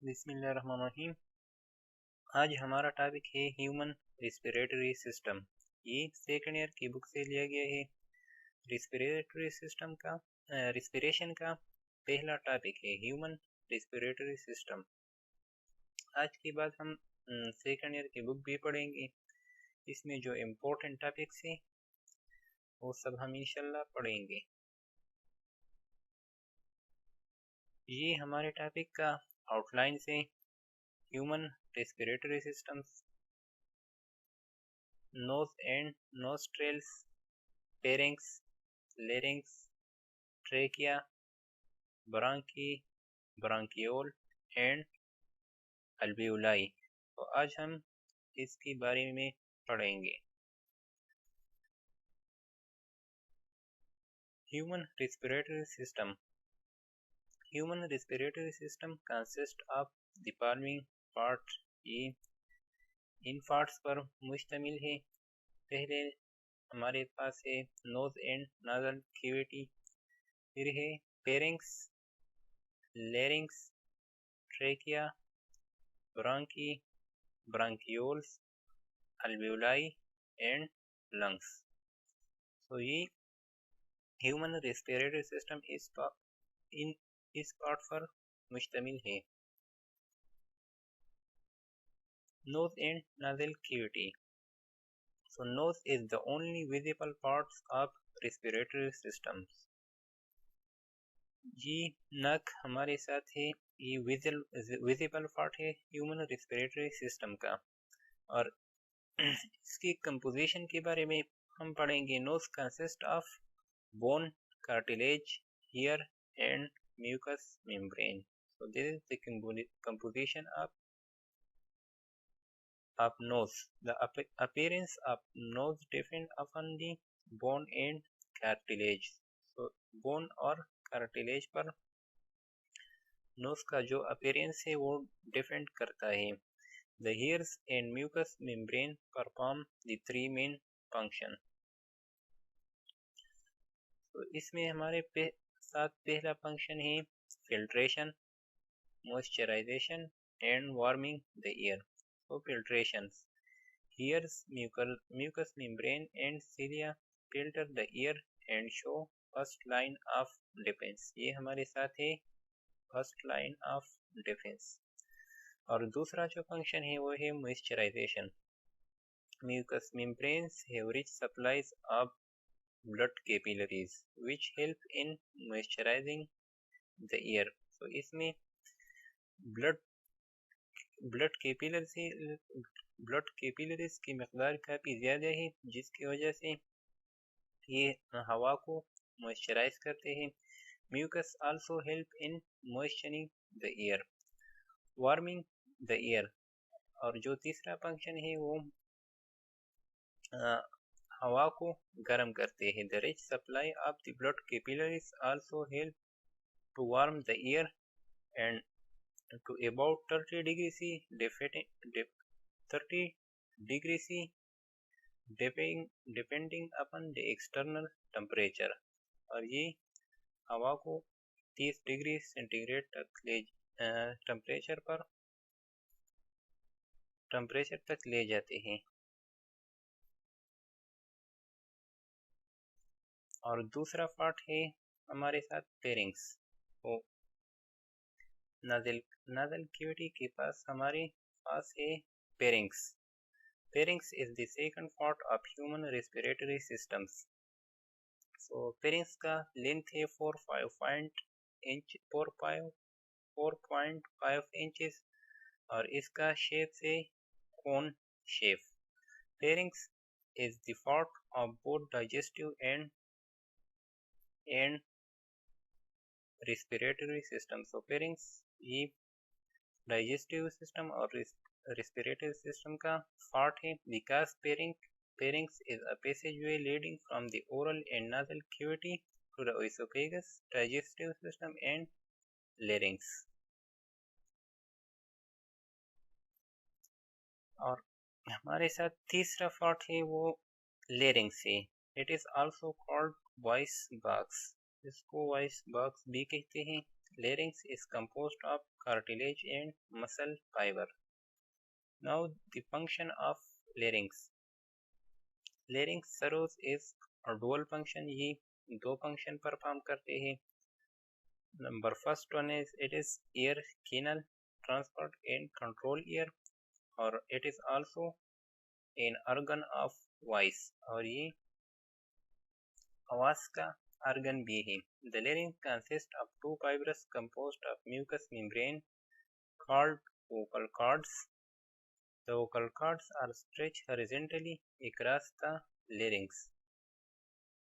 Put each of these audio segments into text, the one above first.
बिस्मिल्लाहिर्रहमानिर्रहीम। आज हमारा टॉपिक है ह्यूमन रिस्पिरेटरी सिस्टम। ये सेकेंड ईयर की बुक से लिया गया है। रिस्पिरेटरी सिस्टम का रिस्पिरेशन का पहला टॉपिक है ह्यूमन रिस्पिरेटरी सिस्टम। आज के बाद हम सेकेंड ईयर की बुक भी पढ़ेंगे। इसमें जो इम्पोर्टेंट टॉपिक्स हैं वो सब हम इंशाल्लाह पढ़ेंगे। ये हमारे टॉपिक का आउटलाइन से human respiratory systems, nose and nostrils, pharynx, larynx, trachea, bronchi, bronchiole and alveoli। तो आज हम इसके बारे में पढ़ेंगे। Human respiratory system. Human respiratory system consist of the following part. ये इन पार्ट्स पर मुश्तमिल है। पहले हमारे पास है नोज एंड नाजल कैविटी, फिर है pharynx, larynx, trachea, bronchi, bronchioles, alveoli and lungs। तो ये ह्यूमन रेस्पिरेटरी सिस्टम इस पार्ट पर मुश्तमिल है। Nose and nasal cavity. So nose is the only visible parts of respiratory systems. ये नाक हमारे साथ है, ये विजिबल पार्ट है ह्यूमन रेस्पिरेटरी सिस्टम का। और इसकी कंपोजिशन के बारे में हम पढ़ेंगे। Nose consist of bone, cartilage, hair and mucous membrane. So this is the composition of nose. The appearance of nose depends upon the bone and cartilage. So bone और cartilage पर nose का जो appearance है वो depend करता है। The hairs and mucous membrane perform the three main function. तो इसमें हमारे साथ पहला फंक्शन है filtration, moisturization and warming the air. So filtrations. Hairs, mucous membrane and cilia filter the air and show first line of defense. ये हमारे साथ है first line of defense। और दूसरा जो फंक्शन है वो है moisturization. Mucous membranes have rich supplies of blood capillaries which help in moisturizing the air. So इसमें ब्लड कैपिलरीज की मकदार काफ़ी ज़्यादा है, जिसकी वजह से ये हवा को मॉइस्चराइज करते हैं। Mucus also help in moisturing the air, warming the air. और जो तीसरा फंक्शन है वो हवा को गर्म करते हैं। The rich supply of the blood capillaries also help to warm the air and to about 30 degrees C, depending upon the external temperature। और ये हवा को 30 डिग्री सेंटीग्रेड तक टेम्परेचर तक ले जाते हैं। और दूसरा पार्ट है हमारे साथ pharynx। तो नाजल कैविटी के पास हमारे पास है pharynx। Pharynx is the second part of human respiratory systems. So pharynx का लेंथ है 4.5 इंचेस और इसका शेप है cone shape. Pharynx is the part of both digestive and respiratory system। So pharynx ये डाइजेस्टिव सिस्टम और respiratory system का part है। Because pharynx is a passageway leading from the oral and nasal cavity to the esophagus, digestive system and larynx। और हमारे साथ तीसरा part है वो larynx है। It is also called voice box। इसको वॉइस बॉक्स भी कहते हैं। Larynx is composed of cartilage and muscle fiber. Now the function of larynx. Larynx serves as a dual function. ये दो function perform करते हैं. Number first one is it is air canal transport and control air, और it is also an organ of voice, और ये आवाज का organ भी है. The larynx consists of two fibers composed of mucous membrane called vocal cords. The vocal cords are stretched horizontally across the larynx.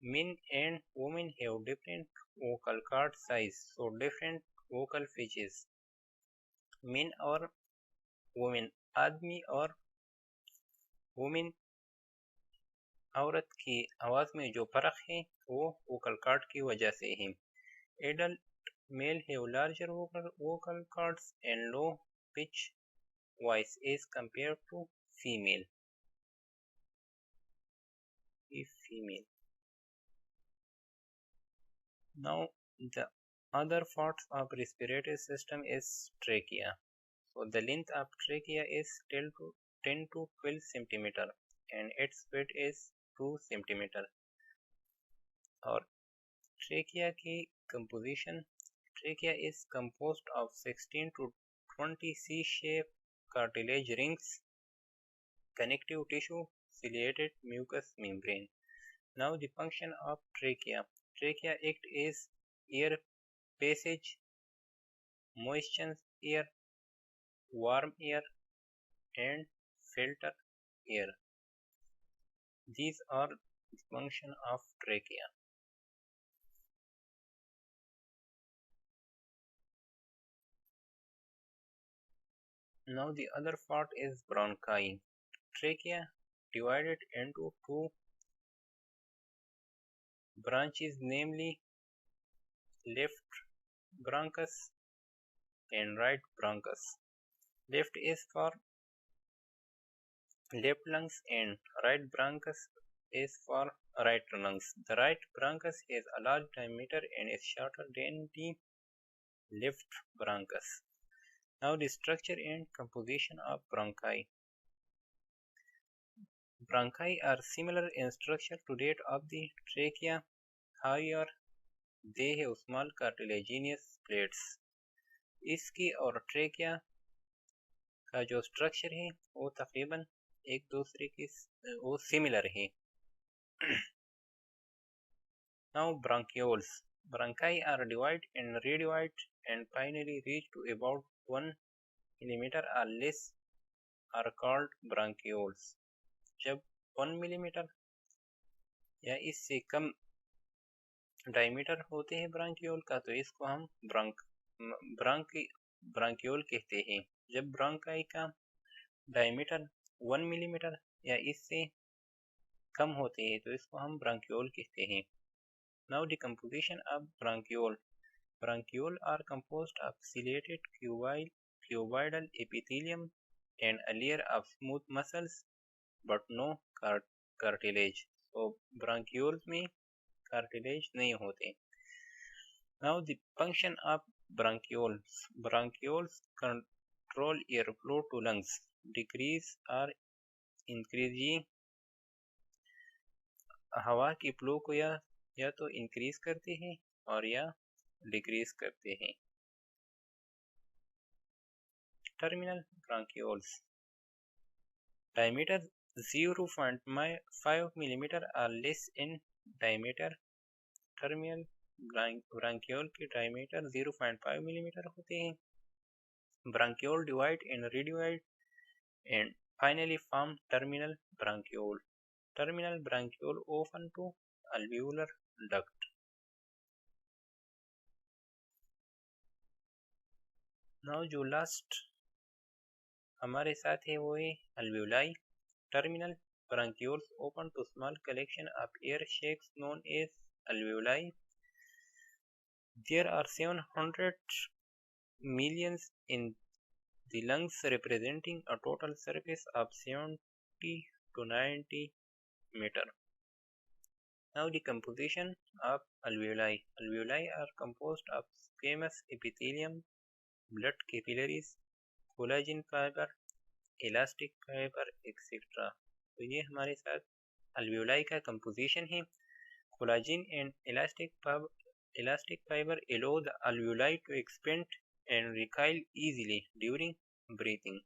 Men and women have different vocal cord size, so different vocal pitches. Men और women, आदमी और women औरत की आवाज में जो फर्क है वो vocal cord की वजह से है. Adult male have larger vocal cords and low pitch voice as compared to female. Now the other part of respiratory system is trachea. So the length of trachea is 10 to 12 centimeter and its width is 2 centimeter. और trachea की composition, trachea is composed of 16 to 20 C-shaped cartilage rings, connective tissue, ciliated mucous membrane. Now the function of trachea. Trachea acts as air passage, moisten air, warm air, and filter air. These are the function of trachea. Now the other part is bronchi. Trachea divided into two branches, namely left bronchus and right bronchus. Left is for left lungs and right bronchus is for right lungs. The right bronchus has a large diameter and is shorter than the left bronchus. Now the structure and composition of bronchi. Bronchi are similar in structure to that of the trachea, however, they have small cartilaginous plates. इसकी और trachea का जो structure है वो तकरीबन एक दूसरे की वो similar है. Now bronchioles. Bronchi are divided and redivided and finally reach to about 1 millimeter or less are called bronchioles. जब 1 मिलीमीटर या इससे कम डायमीटर होते हैं ब्रांकियोल का तो इसको हम ब्रांकियोल कहते हैं. जब ब्रोंकाई का डायमीटर 1 मिलीमीटर या इससे कम होते हैं तो इसको हम ब्रांकियोल कहते हैं. Now the composition of bronchiole. Bronchiole are composed of ciliated cuboidal epithelium and a layer of smooth muscles but no cartilage. So bronchioles में cartilage नहीं होते. Now the function of bronchioles. Bronchioles control airflow to lungs, decrease or increase. ये हवा की flow को या तो increase करते हैं और या डिक्रीज करते हैं. Terminal bronchioles. Diameter 0.5 millimeter or less in diameter. Terminal bronchiole के diameter 0.5 millimeter होते हैं. Bronchiole divide and redivide and finally form terminal bronchiole. Terminal bronchiole open to alveolar duct. Now जो last हमारे साथ है वो है alveoli. Terminal bronchioles open to small collection of air sacs known as alveoli. There are 700 million in the lungs, representing a total surface of 70 to 90 meter. Now the composition of alveoli. Alveoli are composed of squamous epithelium, blood capillaries, collagen fiber, elastic fiber, etc. तो ये हमारे साथ alveoli का composition है. Collagen and elastic fiber allow the alveoli to expand and recoil easily during breathing.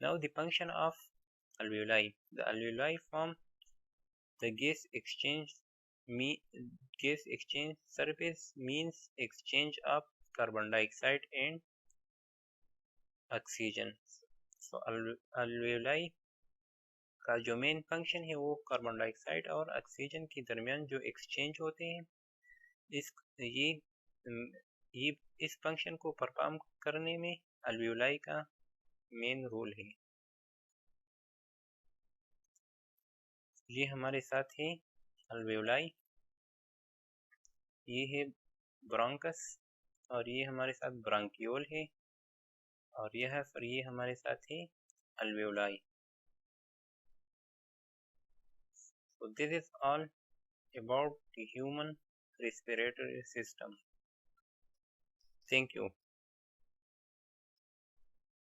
Now the function of alveoli. The alveoli form the gas exchange surface means exchange of carbon dioxide and oxygen. So alveoli का जो main function है वो carbon dioxide और oxygen के दरमियान जो exchange होते हैं, ये इस फंक्शन को परफॉर्म करने में alveoli का मेन रोल है. ये हमारे साथ है alveoli, ये है ब्रोंकस और ये हमारे साथ ब्रांकियोल है और ये हमारे साथ है alveoli. So this is all about the human respiratory system. Thank you.